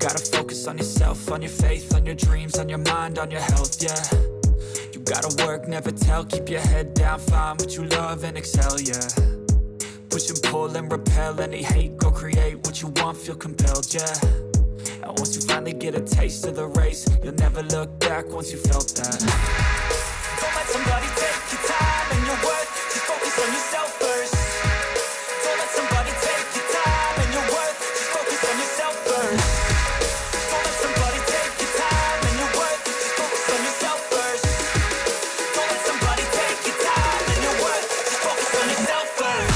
gotta focus on yourself, on your faith, on your dreams, on your mind, on your health, yeah. You gotta work, never tell, keep your head down, find what you love and excel, yeah. Push and pull and repel any hate, go create what you want, feel compelled, yeah. And once you finally get a taste of the race, you'll never look back once you felt that. Don't let somebody take your time and your worth, just focus on yourself first. Don't let somebody take your time and your worth, just focus on yourself first. Don't let somebody take your time and your worth, just focus on yourself first. Don't let somebody take your time and your worth, just focus on yourself first.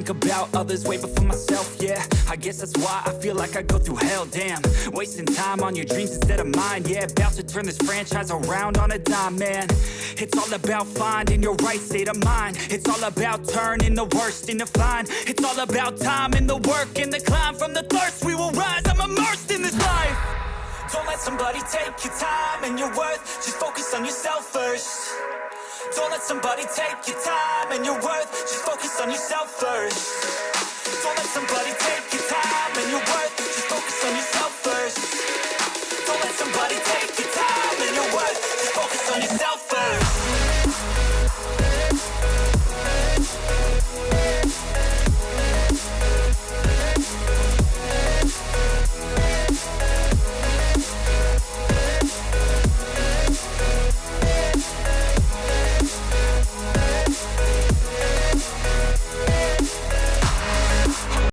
About others way before myself, yeah. I guess that's why I feel like I go through hell, damn. Wasting time on your dreams instead of mine, yeah. About to turn this franchise around on a dime, man. It's all about finding your right state of mind. It's all about turning the worst into fine. It's all about time and the work and the climb. From the thirst we will rise, I'm immersed in this life. Don't let somebody take your time and your worth, just focus on yourself first. Don't let somebody take your time and your worth, just focus on yourself first. Don't let somebody take